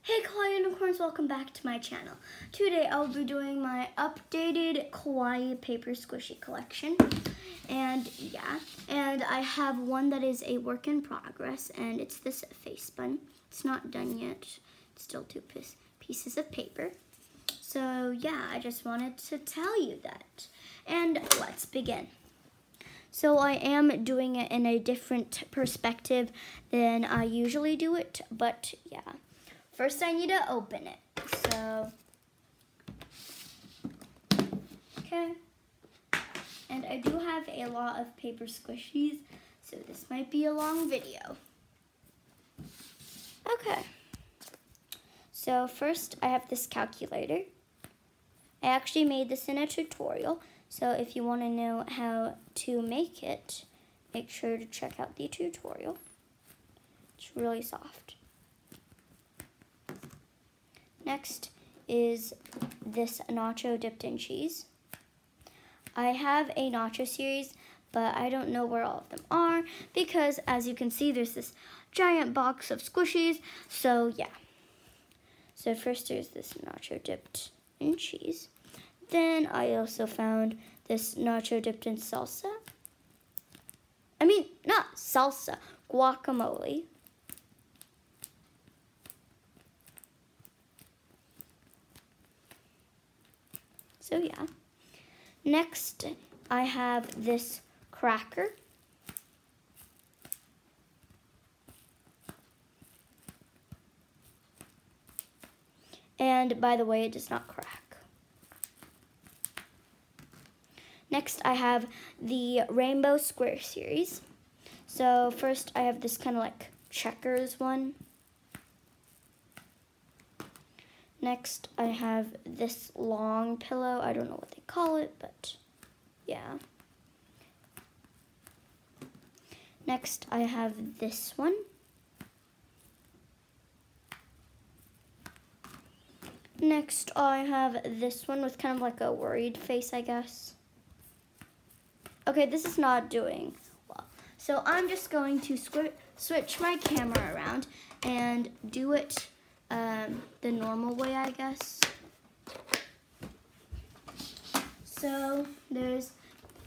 Hey Kawaii Unicorns, welcome back to my channel. Today I'll be doing my updated Kawaii paper squishy collection. And I have one that is a work in progress, and it's this face bun. It's not done yet, it's still two pieces of paper. So yeah, I just wanted to tell you that. And let's begin. So I am doing it in a different perspective than I usually do it, but yeah. First, I need to open it. So, okay. And I do have a lot of paper squishies, so this might be a long video. Okay. So first, I have this calculator. I actually made this in a tutorial, so if you want to know how to make it, make sure to check out the tutorial. It's really soft. Next is this nacho dipped in cheese. I have a nacho series, but I don't know where all of them are because, as you can see, there's this giant box of squishies. So yeah. So first there's this nacho dipped in cheese. Then I also found this nacho dipped in salsa. I mean, not salsa, guacamole. So yeah. Next, I have this cracker. And by the way, it does not crack. Next, I have the Rainbow Square series. So first, I have this kind of like checkers one. Next, I have this long pillow. I don't know what they call it, but yeah. Next, I have this one. Next, I have this one with kind of like a worried face, I guess. Okay, this is not doing well. So I'm just going to switch my camera around and do it the normal way, I guess. So there's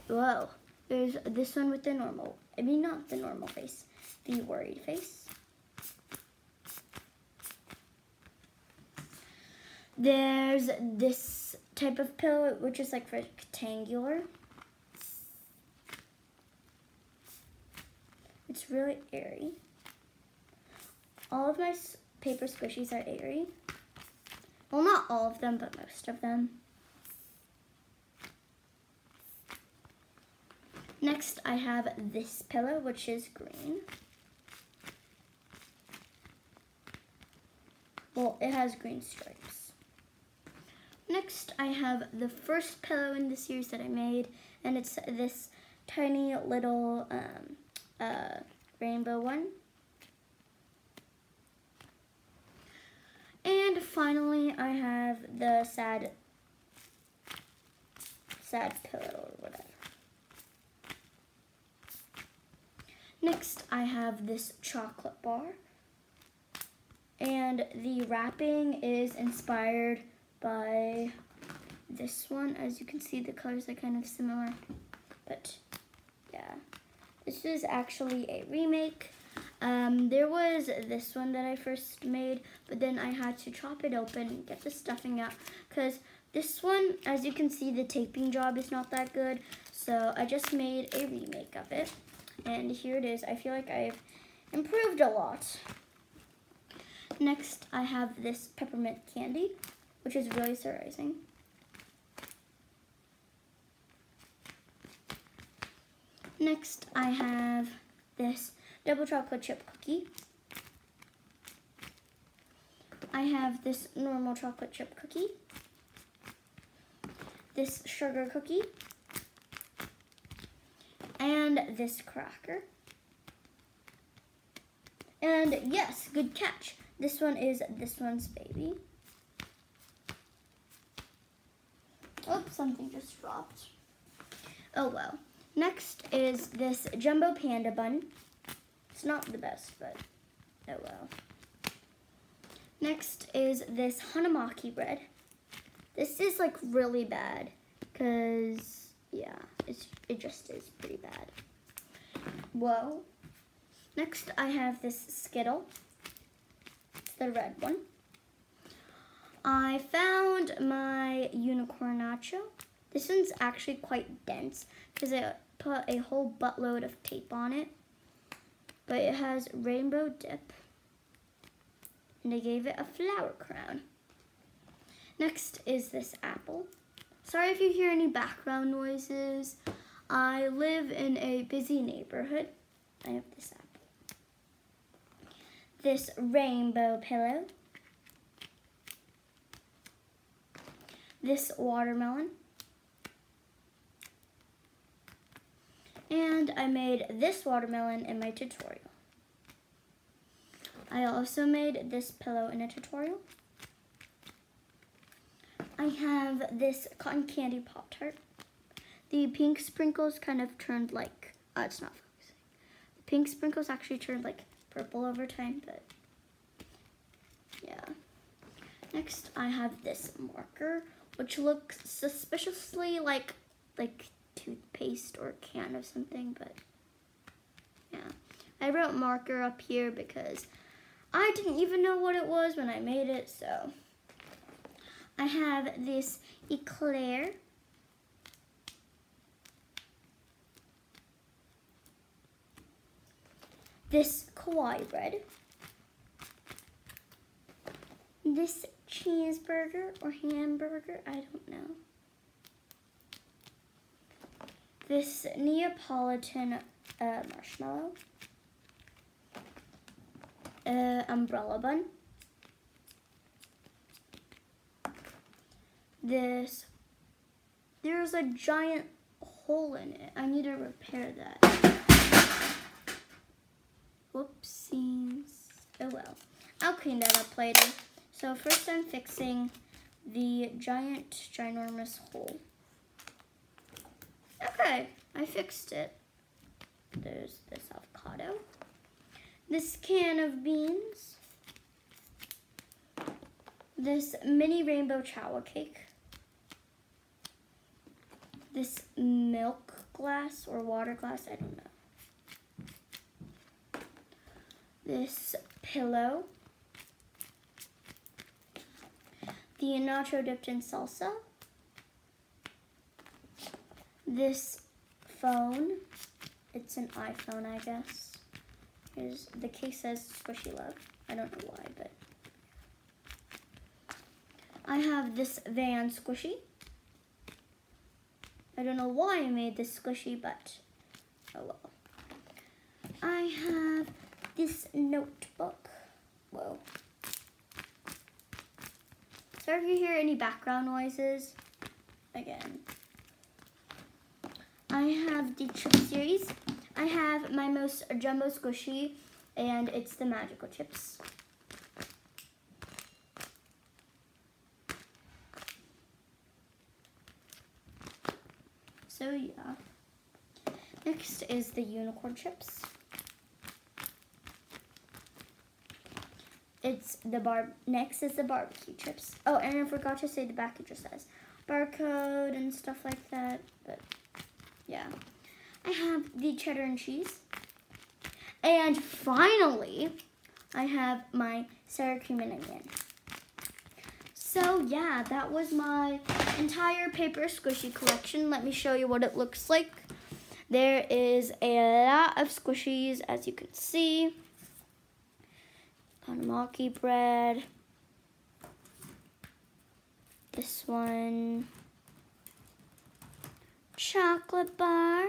this one with the normal, I mean not the normal face, the worried face. There's this type of pillow, which is like rectangular. It's really airy. All of my paper squishies are airy. Well, not all of them, but most of them. Next, I have this pillow, which is green. Well, it has green stripes. Next, I have the first pillow in the series that I made, and it's this tiny little rainbow one. And finally, I have the sad pillow or whatever. Next, I have this chocolate bar. And the wrapping is inspired by this one. As you can see, the colors are kind of similar. But yeah, this is actually a remake. There was this one that I first made, but then I had to chop it open and get the stuffing out because this one, as you can see, the taping job is not that good. So I just made a remake of it. And here it is. I feel like I've improved a lot. Next, I have this peppermint candy, which is really surprising. Next, I have this double chocolate chip cookie. I have this normal chocolate chip cookie. This sugar cookie. And this cracker. And yes, good catch. This one is this one's baby. Oops, something just dropped. Oh well. Next is this jumbo panda bun. It's not the best, but oh well. Next is this Hanamaki bread. This is like really bad because, yeah, it just is pretty bad. Whoa. Next I have this Skittle. It's the red one. I found my unicorn nacho. This one's actually quite dense because I put a whole buttload of tape on it. But it has rainbow dip. And I gave it a flower crown. Next is this apple. Sorry if you hear any background noises. I live in a busy neighborhood. I have this apple. This rainbow pillow. This watermelon. And I made this watermelon in my tutorial. I also made this pillow in a tutorial. I have this cotton candy Pop-Tart. The pink sprinkles kind of turned like, it's not focusing. The pink sprinkles actually turned like purple over time, but yeah. Next I have this marker, which looks suspiciously like toothpaste or a can of something, but yeah. I wrote marker up here because I didn't even know what it was when I made it, so. I have this eclair. This Kawaii bread. This cheeseburger or hamburger, I don't know. This Neapolitan marshmallow. Umbrella bun. There's a giant hole in it. I need to repair that. Whoopsies. Oh well. I'll clean that up later. So first I'm fixing the ginormous hole. Okay, I fixed it. There's this avocado. This can of beans. This mini rainbow chowa cake. This milk glass or water glass, I don't know. This pillow. The nacho dipped in salsa. This phone. It's an iPhone, I guess. The case says Squishy Love. I don't know why, but. I have this Van squishy. I don't know why I made this squishy, but oh well. I have this notebook. Whoa. Sorry if you hear any background noises. Again. I have the chip series. I have my most jumbo squishy, and it's the magical chips. So yeah. Next is the unicorn chips. Next is the barbecue chips. Oh, and I forgot to say the back, it just says barcode and stuff like that, but yeah. I have the cheddar and cheese. And finally, I have my sour cream and onion. So yeah, that was my entire paper squishy collection. Let me show you what it looks like. There is a lot of squishies, as you can see. Hanamaki bread. This one. Chocolate bar.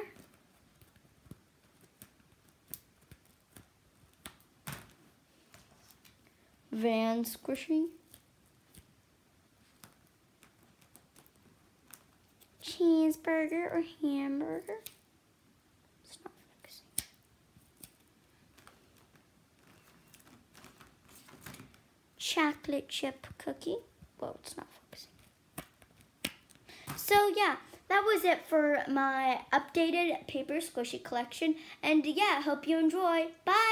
Van squishy. Cheeseburger or hamburger. It's not focusing. Chocolate chip cookie. Whoa, it's not focusing. So yeah, that was it for my updated paper squishy collection. And yeah, hope you enjoy. Bye!